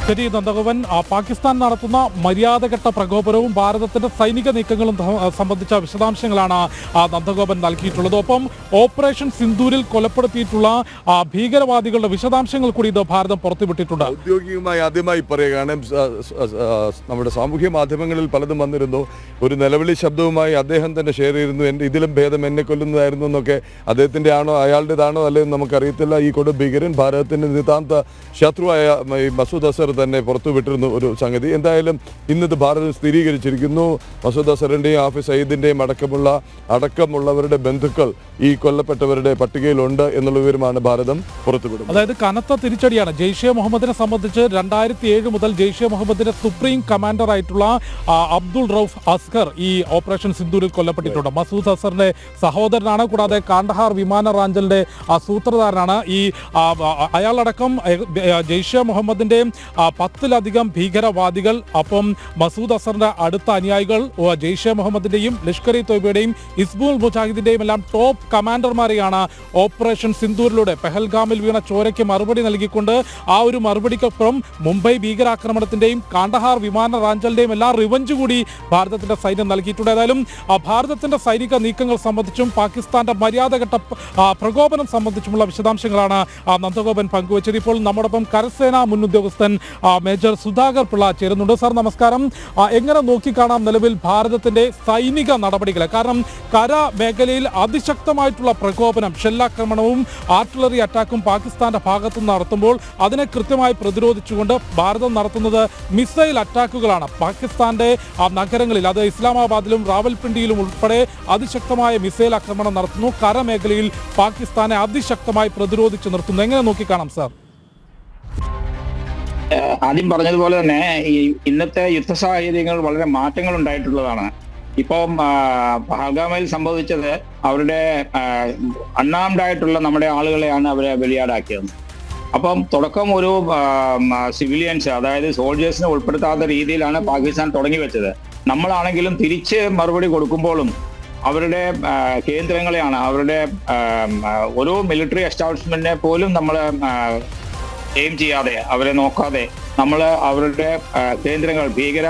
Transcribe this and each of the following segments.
ശരി നന്ദഗോപൻ, പാകിസ്ഥാൻ നടത്തുന്ന മര്യാദഘട്ട പ്രകോപനവും ഭാരതത്തിന്റെ സൈനിക നീക്കങ്ങളും സംബന്ധിച്ച വിശദാംശങ്ങളാണ് നന്ദഗോപൻ നൽകിയിട്ടുള്ളത്. ഒപ്പം ഓപ്പറേഷൻ സിന്ദൂരിൽ കൊലപ്പെടുത്തിയിട്ടുള്ള ഭീകരവാദികളുടെ വിശദാംശങ്ങൾ കൂടി ഇത് ഭാരതം പുറത്തുവിട്ടിട്ടുണ്ട്. ഔദ്യോഗികമായി ആദ്യമായി പറയുകയാണ്, നമ്മുടെ സാമൂഹ്യ മാധ്യമങ്ങളിൽ പലതും വന്നിരുന്നു. ഒരു നിലവിളി ശബ്ദവുമായി അദ്ദേഹം തന്നെ ഷെയർ ചെയ്തിരുന്നു, ഇതിലും ഭേദം എന്നെ കൊല്ലുന്നതായിരുന്നു എന്നൊക്കെ. അദ്ദേഹത്തിന്റെ ആണോ അയാളുടേതാണോ അല്ലെന്ന് നമുക്കറിയത്തില്ല. ഈ കൊടുഭീകരൻ ഭാരതത്തിന്റെ നിതാന്ത ശത്രുവായ മസൂദ് അസർ തന്നെ പുറത്തുവിട്ടിരുന്നു ഒരു സംഗതി. എന്തായാലും ഇന്നത് ഭാരതം സ്ഥിരീകരിച്ചിരിക്കുന്നു. മസൂദ് അസറിന്റെയും ഹാഫിസ് സയ്യിദിന്റെയും അടക്കമുള്ളവരുടെ ബന്ധുക്കൾ ഈ കൊല്ലപ്പെട്ടവരുടെ പട്ടികയിലുണ്ട് എന്നുള്ള വിവരമാണ് ഭാരതം പുറത്തുവിടുന്നത്. അതായത് കനത്ത തിരിച്ചടിയാണ്. ജെയ്ഷെ മുഹമ്മദിനെ സംബന്ധിച്ച് 2007 മുതൽ ജെയ്ഷെ മുഹമ്മദിന്റെ സുപ്രീം കമാൻഡർ ആയിട്ടുള്ള അബ്ദുൾ റൌഫ് അസ്കർ ഈ ഓപ്പറേഷൻ സിന്ദൂരിൽ കൊല്ലപ്പെട്ടിട്ടുണ്ട്. മസൂദ് അസറിന്റെ സഹോദരനാണ്. കൂടാതെ കാണ്ഡഹാർ വിമാന റാഞ്ചലിന്റെ സൂത്രധാരനാണ്. ഈ അയാളടക്കം ജെയ്ഷെ മുഹമ്മദിന്റെയും 10ലധികം ഭീകരവാദികൾ, അപ്പം മസൂദ് അസറിന്റെ അടുത്ത അനുയായികൾ, ജെയ്ഷെ മുഹമ്മദിന്റെയും ലഷ്കർ ഇ തോയ്ബയുടെയും ഹിസ്ബുൾ മുജാഹിദിന്റെയും എല്ലാം ടോപ്പ് കമാൻഡർമാരെയാണ് ഓപ്പറേഷൻ സിന്ദൂരിലൂടെ പെഹൽഗാമിൽ വീണ ചോരയ്ക്ക് മറുപടി നൽകിക്കൊണ്ട് ആ ഒരു മറുപടിക്കൊപ്പം മുംബൈ ഭീകരാക്രമണത്തിന്റെയും കാണ്ഡഹാർ വിമാന റാഞ്ചലിന്റെയും എല്ലാം റിവഞ്ച് കൂടി ഭാരതത്തിന്റെ സൈന്യം നൽകിയിട്ടുണ്ട്. ഏതായാലും ഭാരതത്തിന്റെ സൈനിക നീക്കങ്ങൾ സംബന്ധിച്ചും പാകിസ്ഥാന്റെ മര്യാദഘട്ട പ്രകോപനം സംബന്ധിച്ചുമുള്ള വിശദാംശങ്ങളാണ് നന്ദഗോപൻ പങ്കുവച്ചത്. ഇപ്പോൾ നമ്മോടൊപ്പം കരസേനാ മുൻ ഉദ്യോഗസ്ഥൻ മേജർ സുധാകർ പിള്ള ചേരുന്നുണ്ട്. സാർ നമസ്കാരം. എങ്ങനെ നോക്കിക്കാണാം നിലവിൽ ഭാരതത്തിന്റെ സൈനിക നടപടികളെ? കാരണം കര മേഖലയിൽ അതിശക്തമായിട്ടുള്ള പ്രകോപനം, ഷെല്ലാക്രമണവും ആർട്ടിലറി അറ്റാക്കും പാകിസ്ഥാന്റെ ഭാഗത്തുനിന്ന് നടത്തുമ്പോൾ അതിനെ കൃത്യമായി പ്രതിരോധിച്ചുകൊണ്ട് ഭാരതം നടത്തുന്നത് മിസൈൽ അറ്റാക്കുകളാണ്. പാകിസ്ഥാന്റെ നഗരങ്ങളിൽ, അത് ഇസ്ലാമാബാദിലും റാവൽപിണ്ടിയിലും ഉൾപ്പെടെ അതിശക്തമായ മിസൈൽ ആക്രമണം നടത്തുന്നു. കരമേഖലയിൽ പാകിസ്ഥാനെ അതിശക്തമായി പ്രതിരോധിച്ചു നിർത്തുന്നു. എങ്ങനെ നോക്കിക്കാണാം സാർ? ആദ്യം പറഞ്ഞതുപോലെ തന്നെ ഈ ഇന്നത്തെ യുദ്ധ സാഹചര്യങ്ങൾ വളരെ മാറ്റങ്ങൾ ഉണ്ടായിട്ടുള്ളതാണ്. ഇപ്പം പഹൽഗാമിൽ സംഭവിച്ചത് അവരുടെ അൺആംഡ് ആയിട്ടുള്ള നമ്മുടെ ആളുകളെയാണ് അവരെ ബലിയാടാക്കിയത്. അപ്പം തുടക്കം ഒരു സിവിലിയൻസ്, അതായത് സോൾജേഴ്സിനെ ഉൾപ്പെടുത്താത്ത രീതിയിലാണ് പാകിസ്ഥാൻ തുടങ്ങി വെച്ചത്. നമ്മളാണെങ്കിലും തിരിച്ച് മറുപടി കൊടുക്കുമ്പോഴും അവരുടെ കേന്ദ്രങ്ങളെയാണ്, അവരുടെ ഓരോ മിലിറ്ററി എസ്റ്റാബ്ലിഷ്മെന്റിനെ പോലും നമ്മൾ എയിം ചെയ്യാതെ, അവരെ നോക്കാതെ നമ്മൾ അവരുടെ കേന്ദ്രങ്ങൾ, ഭീകര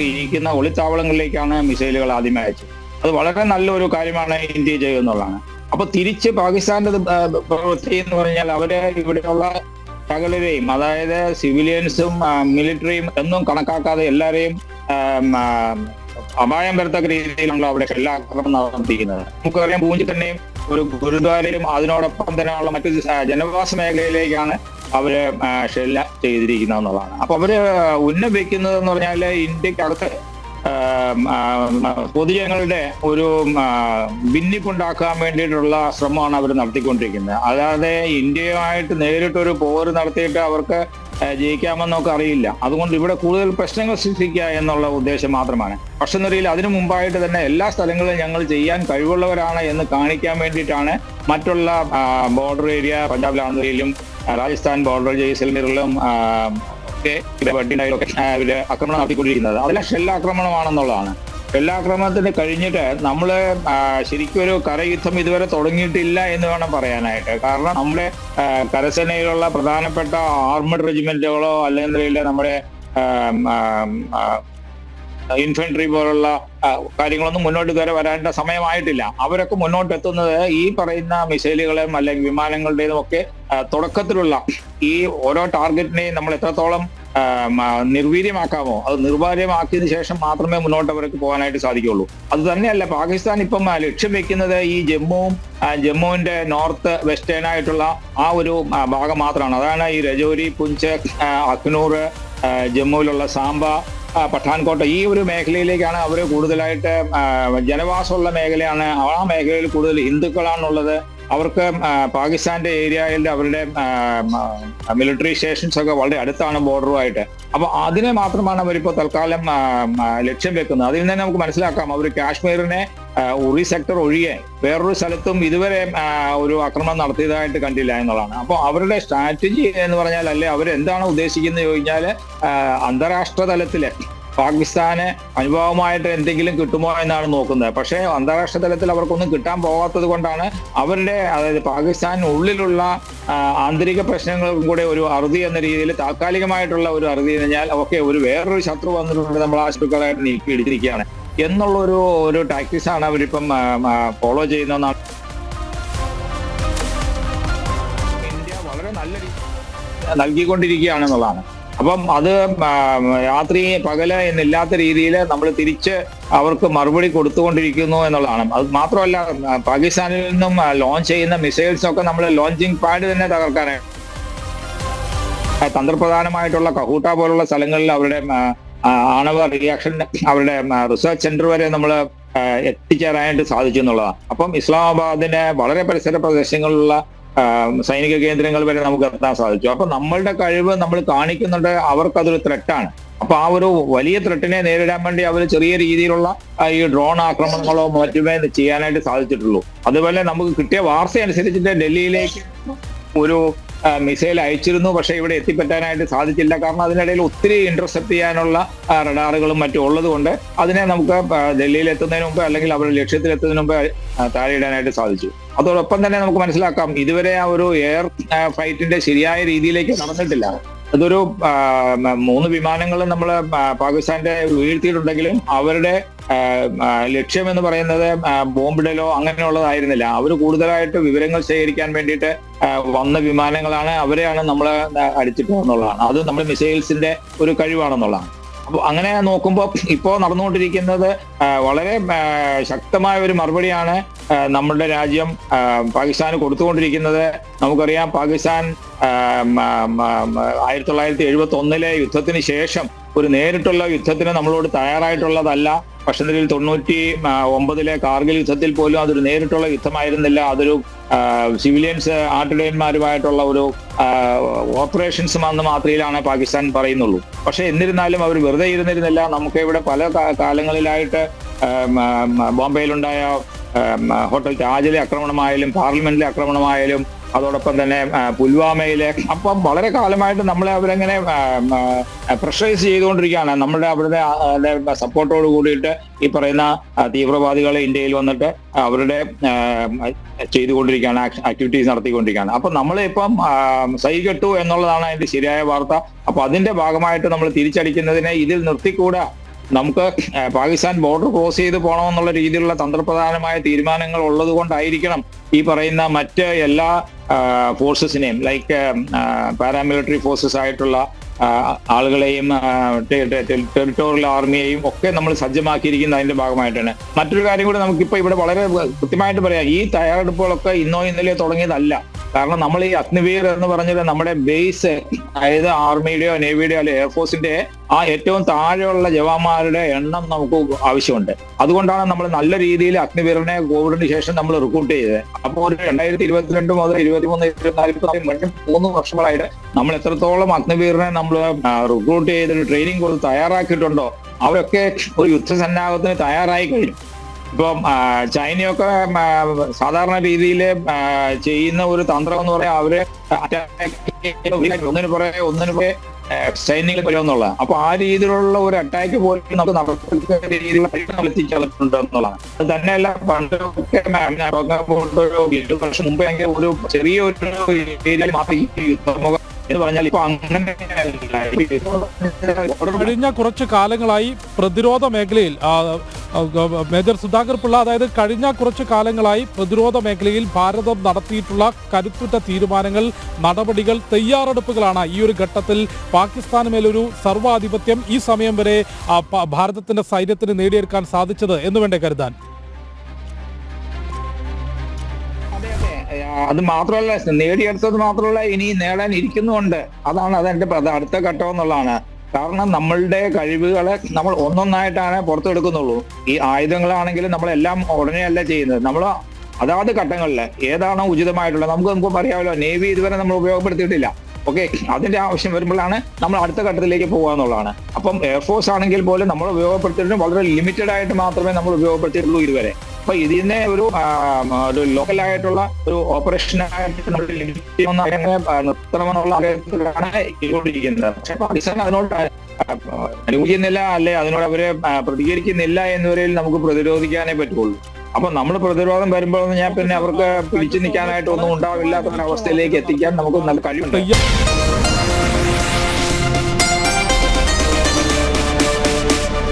ഇരിക്കുന്ന ഒളിത്താവളങ്ങളിലേക്കാണ് മിസൈലുകൾ ആദ്യമേ അയച്ചത്. അത് വളരെ നല്ലൊരു കാര്യമാണ് ഇന്ത്യ ചെയ്യുന്നതാണ്. അപ്പൊ തിരിച്ച് പാകിസ്ഥാന്റെ പ്രവൃത്തി എന്ന് പറഞ്ഞാൽ അവര് ഇവിടെയുള്ള സകലരെയും, അതായത് സിവിലിയൻസും മിലിറ്ററിയും എന്നും കണക്കാക്കാതെ എല്ലാവരെയും അപായം വരത്തക്ക രീതിയിലാണ് അവിടെ ഷെല്ലാക്രമണം നടത്തിയിരിക്കുന്നത്. നമുക്കറിയാം, പൂഞ്ച് തന്നെയും ഒരു ഗുരുദ്വാരയിലും അതിനോടൊപ്പം തന്നെയുള്ള മറ്റു ജനവാസ മേഖലയിലേക്കാണ് അവര് ഷെല്ല ചെയ്തിരിക്കുന്നത് എന്നുള്ളതാണ്. അപ്പൊ അവര് ഉന്നം വെക്കുന്നത് എന്ന് പറഞ്ഞാൽ ഇന്ത്യക്കകത്ത് പൊതുജനങ്ങളുടെ ഒരു ഭിന്നിപ്പുണ്ടാക്കാൻ വേണ്ടിയിട്ടുള്ള ശ്രമമാണ് അവർ നടത്തിക്കൊണ്ടിരിക്കുന്നത്. അല്ലാതെ ഇന്ത്യയുമായിട്ട് നേരിട്ടൊരു പോര് നടത്തിയിട്ട് അവർക്ക് ജയിക്കാമെന്നൊക്കെ അറിയില്ല. അതുകൊണ്ട് ഇവിടെ കൂടുതൽ പ്രശ്നങ്ങൾ സൃഷ്ടിക്കുക എന്നുള്ള ഉദ്ദേശം മാത്രമാണ്. പക്ഷെ നിലയിൽ അതിനു മുമ്പായിട്ട് തന്നെ എല്ലാ സ്ഥലങ്ങളിലും ഞങ്ങൾ ചെയ്യാൻ കഴിവുള്ളവരാണ് എന്ന് കാണിക്കാൻ വേണ്ടിയിട്ടാണ് മറ്റുള്ള ബോർഡർ ഏരിയ, പഞ്ചാബിലാണെങ്കിലും രാജസ്ഥാൻ ബോർഡർ, ജയ്സൽമീറിലും ഇവര് ആക്രമണം നടത്തിക്കൊണ്ടിരിക്കുന്നത്. അതെല്ലാം ഷെല്ലാക്രമണമാണെന്നുള്ളതാണ്. ഷെല്ലാക്രമണത്തിന് കഴിഞ്ഞിട്ട് നമ്മൾ ശരിക്കും ഒരു കരയുദ്ധം ഇതുവരെ തുടങ്ങിയിട്ടില്ല എന്ന് വേണം പറയാനായിട്ട്. കാരണം നമ്മുടെ കരസേനയിലുള്ള പ്രധാനപ്പെട്ട ആർമഡ് റെജിമെന്റുകളോ അല്ലെങ്കിൽ നമ്മുടെ ഇൻഫൻട്രി പോലുള്ള കാര്യങ്ങളൊന്നും മുന്നോട്ട് ഇതുവരെ വരേണ്ട സമയമായിട്ടില്ല. അവരൊക്കെ മുന്നോട്ട് എത്തുന്നത് ഈ പറയുന്ന മിസൈലുകളെയും അല്ലെങ്കിൽ വിമാനങ്ങളുടെയും ഒക്കെ തുടക്കത്തിലുള്ള ഈ ഓരോ ടാർഗറ്റിനെയും നമ്മൾ എത്രത്തോളം നിർവീര്യമാക്കാമോ അത് നിർവീര്യമാക്കിയതിനു ശേഷം മാത്രമേ മുന്നോട്ട് അവർക്ക് പോകാനായിട്ട് സാധിക്കുള്ളൂ. അത് തന്നെയല്ല, പാകിസ്ഥാൻ ഇപ്പം ലക്ഷ്യം വെക്കുന്നത് ഈ ജമ്മുവിന്റെ നോർത്ത് വെസ്റ്റേൺ ആയിട്ടുള്ള ആ ഒരു ഭാഗം മാത്രമാണ്. അതാണ് ഈ രജോരി, പുഞ്ച്, അഖ്നൂർ, ജമ്മുവിലുള്ള സാംബ, പഠാൻകോട്ട്, ഈ ഒരു മേഖലയിലേക്കാണ് അവർ കൂടുതലായിട്ട് ജനവാസമുള്ള മേഖലയാണ്. ആ മേഖലയിൽ കൂടുതൽ ഹിന്ദുക്കളാണുള്ളത്. അവർക്ക് പാകിസ്ഥാന്റെ ഏരിയയിൽ അവരുടെ മിലിറ്ററി സ്റ്റേഷൻസ് ഒക്കെ വളരെ അടുത്താണ് ബോർഡറുമായിട്ട്. അപ്പൊ അതിനെ മാത്രമാണ് അവരിപ്പോൾ തൽക്കാലം ലക്ഷ്യം വെക്കുന്നത്. അതിൽ നിന്ന് നമുക്ക് മനസ്സിലാക്കാം, അവർ കാശ്മീരിനെ ഉറി സെക്ടർ ഒഴികെ വേറൊരു സ്ഥലത്തും ഇതുവരെ ഒരു ആക്രമണം നടത്തിയതായിട്ട് കണ്ടില്ല എന്നുള്ളതാണ്. അപ്പോൾ അവരുടെ സ്ട്രാറ്റജി എന്ന് പറഞ്ഞാൽ, അല്ലെ അവരെന്താണ് ഉദ്ദേശിക്കുന്നത് ചോദിച്ചാൽ, അന്താരാഷ്ട്ര തലത്തില് പാകിസ്ഥാന് അനുഭവമായിട്ട് എന്തെങ്കിലും കിട്ടുമോ എന്നാണ് നോക്കുന്നത്. പക്ഷേ അന്താരാഷ്ട്ര തലത്തിൽ അവർക്കൊന്നും കിട്ടാൻ പോകാത്തത് കൊണ്ടാണ് അവരുടെ, അതായത് പാകിസ്ഥാനുള്ളിലുള്ള ആന്തരിക പ്രശ്നങ്ങൾക്കും കൂടെ ഒരു അറുതി എന്ന രീതിയിൽ താൽക്കാലികമായിട്ടുള്ള ഒരു അറുതി എന്ന് പറഞ്ഞാൽ ഓക്കെ, ഒരു വേറൊരു ശത്രു വന്നിട്ടുണ്ട്, നമ്മൾ ആ ശത്രുക്കളായിട്ട് നീക്കിയെടുത്തിരിക്കുകയാണ് എന്നുള്ള ഒരു ടാക്ടിക്സ് ആണ് അവരിപ്പം ഫോളോ ചെയ്യുന്നതെന്നാണ്. ഇന്ത്യ വളരെ നല്ല രീതിയിൽ നൽകിക്കൊണ്ടിരിക്കുകയാണെന്നുള്ളതാണ്. അപ്പം അത് രാത്രി പകല് എന്നില്ലാത്ത രീതിയിൽ നമ്മൾ തിരിച്ച് അവർക്ക് മറുപടി കൊടുത്തുകൊണ്ടിരിക്കുന്നു എന്നുള്ളതാണ്. അത് മാത്രമല്ല, പാകിസ്ഥാനിൽ നിന്നും ലോഞ്ച് ചെയ്യുന്ന മിസൈൽസ് ഒക്കെ നമ്മൾ ലോഞ്ചിങ് പാഡ് തന്നെ തകർക്കാനാണ്. തന്ത്രപ്രധാനമായിട്ടുള്ള കഹൂട്ട പോലുള്ള സ്ഥലങ്ങളിൽ അവരുടെ ആണവ റിയാക്ഷൻ, അവരുടെ റിസർച്ച് സെന്റർ വരെ നമ്മൾ എത്തിച്ചേരാനായിട്ട് സാധിച്ചു എന്നുള്ളതാണ്. അപ്പം ഇസ്ലാമാബാദിന്റെ വളരെ പരിസര പ്രദേശങ്ങളിലുള്ള സൈനിക കേന്ദ്രങ്ങൾ വരെ നമുക്ക് എത്താൻ സാധിച്ചു. അപ്പൊ നമ്മളുടെ കഴിവ് നമ്മൾ കാണിക്കുന്നുണ്ട്, അവർക്കതൊരു ത്രെട്ടാണ്. അപ്പൊ ആ ഒരു വലിയ ത്രെട്ടിനെ നേരിടാൻ വേണ്ടി അവർ ചെറിയ രീതിയിലുള്ള ഈ ഡ്രോൺ ആക്രമണങ്ങളോ മറ്റുമേ ചെയ്യാനായിട്ട് സാധിച്ചിട്ടുള്ളൂ. അതുപോലെ നമുക്ക് കിട്ടിയ വാർത്ത അനുസരിച്ചിട്ട് ഡൽഹിയിലേക്ക് ഒരു മിസൈൽ അയച്ചിരുന്നു, പക്ഷെ ഇവിടെ എത്തിപ്പറ്റാനായിട്ട് സാധിച്ചില്ല. കാരണം അതിനിടയിൽ ഒത്തിരി ഇന്റർസെപ്റ്റ് ചെയ്യാനുള്ള റഡാറുകളും മറ്റും ഉള്ളത് കൊണ്ട് അതിനെ നമുക്ക് ഡൽഹിയിൽ എത്തുന്നതിന് മുമ്പ് അല്ലെങ്കിൽ അവരുടെ ലക്ഷ്യത്തിലെത്തുന്നതിന് മുമ്പ് താഴെയിടാനായിട്ട് സാധിച്ചു. അതോടൊപ്പം തന്നെ നമുക്ക് മനസ്സിലാക്കാം, ഇതുവരെ ആ ഒരു എയർ ഫൈറ്റിന്റെ ശരിയായ രീതിയിലേക്ക് നടന്നിട്ടില്ല. അതൊരു 3 വിമാനങ്ങളും നമ്മൾ പാകിസ്ഥാന്റെ വീഴ്ത്തിയിട്ടുണ്ടെങ്കിലും അവരുടെ ലക്ഷ്യം എന്ന് പറയുന്നത് ബോംബിടലോ അങ്ങനെയുള്ളതായിരുന്നില്ല. അവർ കൂടുതലായിട്ട് വിവരങ്ങൾ ശേഖരിക്കാൻ വേണ്ടിയിട്ട് വന്ന വിമാനങ്ങളാണ്, അവരെയാണ് നമ്മൾ അടിച്ചിട്ടുള്ളതാണ്. അത് നമ്മുടെ മിസൈൽസിന്റെ ഒരു കഴിവാണെന്നുള്ളതാണ്. അപ്പോൾ അങ്ങനെ നോക്കുമ്പോൾ ഇപ്പോൾ നടന്നുകൊണ്ടിരിക്കുന്നത് വളരെ ശക്തമായ ഒരു മറുപടിയാണ് നമ്മുടെ രാജ്യം പാകിസ്ഥാന് കൊടുത്തുകൊണ്ടിരിക്കുന്നത്. നമുക്കറിയാം, പാകിസ്ഥാൻ 1971 യുദ്ധത്തിന് ശേഷം ഒരു നേരിട്ടുള്ള യുദ്ധത്തിന് നമ്മളോട് തയ്യാറായിട്ടുള്ളതല്ല. പക്ഷേ 1999 കാർഗിൽ യുദ്ധത്തിൽ പോലും അതൊരു നേരിട്ടുള്ള യുദ്ധമായിരുന്നില്ല. അതൊരു സിവിലിയൻസ് ആട്ടിടയന്മാരുമായിട്ടുള്ള ഒരു ഓപ്പറേഷൻസ് എന്ന മാത്രയിലാണ് പാകിസ്ഥാൻ പറയുന്നുള്ളൂ. പക്ഷെ എന്നിരുന്നാലും അവർ വെറുതെ ഇരുന്നിരുന്നില്ല. നമുക്ക് ഇവിടെ പല കാലങ്ങളിലായിട്ട് ബോംബെയിലുണ്ടായ ഹോട്ടൽ താജിലെ ആക്രമണമായാലും പാർലമെന്റിലെ ആക്രമണമായാലും അതോടൊപ്പം തന്നെ പുൽവാമയിലെ, അപ്പം വളരെ കാലമായിട്ട് നമ്മളെ അവരെങ്ങനെ പ്രഷറൈസ് ചെയ്തുകൊണ്ടിരിക്കുകയാണ്. നമ്മുടെ അവരുടെ സപ്പോർട്ടോട് കൂടിയിട്ട് ഈ പറയുന്ന തീവ്രവാദികളെ ഇന്ത്യയിൽ വന്നിട്ട് അവരുടെ ചെയ്തുകൊണ്ടിരിക്കുകയാണ്, ആക്ടിവിറ്റീസ് നടത്തിക്കൊണ്ടിരിക്കുകയാണ്. അപ്പൊ നമ്മളിപ്പം സഹികെട്ടു എന്നുള്ളതാണ് അതിന്റെ ശരിയായ വാർത്ത. അപ്പൊ അതിന്റെ ഭാഗമായിട്ട് നമ്മൾ തിരിച്ചടിക്കുന്നതിനെ ഇതിൽ നിർത്തിക്കൂടാ. നമുക്ക് പാകിസ്ഥാൻ ബോർഡർ ക്രോസ് ചെയ്ത് പോകണമെന്നുള്ള രീതിയിലുള്ള തന്ത്രപ്രധാനമായ തീരുമാനങ്ങൾ ഉള്ളത് കൊണ്ടായിരിക്കണം ഈ പറയുന്ന മറ്റ് എല്ലാ ഫോഴ്സസിനെയും, ലൈക്ക് പാരാമിലിറ്ററി ഫോഴ്സസ് ആയിട്ടുള്ള ആളുകളെയും ടെറിട്ടോറിയൽ ആർമിയെയും ഒക്കെ നമ്മൾ സജ്ജമാക്കിയിരിക്കുന്ന അതിന്റെ ഭാഗമായിട്ടാണ്. മറ്റൊരു കാര്യം കൂടി നമുക്കിപ്പോ ഇവിടെ വളരെ കൃത്യമായിട്ട് പറയാം, ഈ തയ്യാറെടുപ്പുകളൊക്കെ ഇന്നോ ഇന്നലെയോ തുടങ്ങിയതല്ല. കാരണം നമ്മൾ ഈ അഗ്നിവീർ എന്ന് പറഞ്ഞത് നമ്മുടെ ബേസ്, അതായത് ആർമിയുടെയോ നേവിയുടെയോ അല്ലെങ്കിൽ എയർഫോഴ്സിന്റെ ആ ഏറ്റവും താഴെയുള്ള ജവാന്മാരുടെ എണ്ണം നമുക്ക് ആവശ്യമുണ്ട്. അതുകൊണ്ടാണ് നമ്മൾ നല്ല രീതിയിൽ അഗ്നിവീറിനെ കോവിഡിന് ശേഷം നമ്മൾ റിക്രൂട്ട് ചെയ്തത്. അപ്പോൾ ഒരു 2022 മുതൽ 23, 24, 3 വർഷങ്ങളായിട്ട് നമ്മൾ എത്രത്തോളം അഗ്നിവീറിനെ നമ്മൾ റിക്രൂട്ട് ചെയ്തിട്ട് ട്രെയിനിങ് കൊടുത്ത് തയ്യാറാക്കിയിട്ടുണ്ടോ അവരൊക്കെ ഒരു യുദ്ധസന്നാഹത്തിന് തയ്യാറായി കഴിഞ്ഞു. ഇപ്പം ചൈനയൊക്കെ സാധാരണ രീതിയിൽ ചെയ്യുന്ന ഒരു തന്ത്രം എന്ന് പറയാൻ അവര് ഒന്നിനു പുറകെ സൈന്യങ്ങൾ വരുമെന്നുള്ള, അപ്പൊ ആ രീതിയിലുള്ള ഒരു അറ്റാക്ക് പോലും നമുക്ക് നടക്കുന്ന രീതിയിലുള്ള എത്തിച്ചേർന്നിട്ടുണ്ട് എന്നുള്ളതാണ്. അത് തന്നെയല്ല, പണ്ടൊക്കെ 8 വർഷം മുമ്പേ ഒരു ചെറിയൊരു ഏരിയയിൽ മാത്രം ഈ യുദ്ധമുഖം എന്ന് പറഞ്ഞാൽ ഇപ്പൊ അങ്ങനെ കഴിഞ്ഞ കുറച്ച് കാലങ്ങളായി പ്രതിരോധ മേഖലയിൽ മേജർ സുധാകർ പിള്ള, അതായത് കഴിഞ്ഞ കുറച്ച് കാലങ്ങളായി പ്രതിരോധ മേഖലയിൽ ഭാരതം നടത്തിയിട്ടുള്ള കരുത്തുറ്റ തീരുമാനങ്ങൾ, നടപടികൾ, തയ്യാറെടുപ്പുകളാണ് ഈ ഒരു ഘട്ടത്തിൽ പാകിസ്ഥാന് മേലൊരു സർവാധിപത്യം ഈ സമയം വരെ ഭാരതത്തിന്റെ സൈന്യത്തിന് നേടിയെടുക്കാൻ സാധിച്ചത് എന്ന് വേണ്ടേ കരുതാൻ? അത് മാത്രമല്ല, നേടിയെടുത്തത് മാത്രമല്ല, ഇനി നേടാൻ ഇരിക്കുന്നുണ്ട്. അതാണ് അതെന്റെ അടുത്ത ഘട്ടം എന്നുള്ളതാണ്. കാരണം നമ്മളുടെ കഴിവുകളെ നമ്മൾ ഒന്നൊന്നായിട്ടാണ് പുറത്തെടുക്കുന്നുള്ളൂ. ഈ ആയുധങ്ങളാണെങ്കിലും നമ്മളെല്ലാം ഉടനെയല്ല ചെയ്യുന്നത്. നമ്മൾ അതാത് ഘട്ടങ്ങളിൽ ഏതാണോ ഉചിതമായിട്ടുള്ളത്, നമുക്ക് അറിയാമല്ലോ, നേവി ഇതുവരെ നമ്മൾ ഉപയോഗപ്പെടുത്തിയിട്ടില്ല. ഓക്കെ, അതിന്റെ ആവശ്യം വരുമ്പോഴാണ് നമ്മൾ അടുത്ത ഘട്ടത്തിലേക്ക് പോകുക എന്നുള്ളതാണ്. അപ്പം എയർഫോഴ്സ് ആണെങ്കിൽ പോലും നമ്മൾ ഉപയോഗപ്പെടുത്തിയിട്ട് വളരെ ലിമിറ്റഡ് ആയിട്ട് മാത്രമേ നമ്മൾ ഉപയോഗപ്പെടുത്തിയിട്ടുള്ളൂ ഇതുവരെ. അപ്പൊ ഇതിനെ ഒരു ലോക്കലായിട്ടുള്ള ഒരു ഓപ്പറേഷനായിട്ട് നിർത്തണമെന്നുള്ള ആഗ്രഹത്തിലാണ് ഇരിക്കുന്നത്. പക്ഷെ പാകിസ്ഥാൻ അതിനോട് അനുകൂലിക്കുന്നില്ല, അല്ലെ അതിനോട് അവരെ പ്രതികരിക്കുന്നില്ല എന്നവരിൽ നമുക്ക് പ്രതിരോധിക്കാനേ പറ്റുള്ളൂ. അപ്പൊ നമ്മൾ പ്രതിരോധം വരുമ്പോൾ ഞാൻ പിന്നെ അവർക്ക് പിടിച്ചു നിൽക്കാനായിട്ട് ഒന്നും ഉണ്ടാവില്ലാത്ത ഒരവസ്ഥയിലേക്ക് എത്തിക്കാൻ നമുക്ക് നല്ല കഴിവുണ്ട്.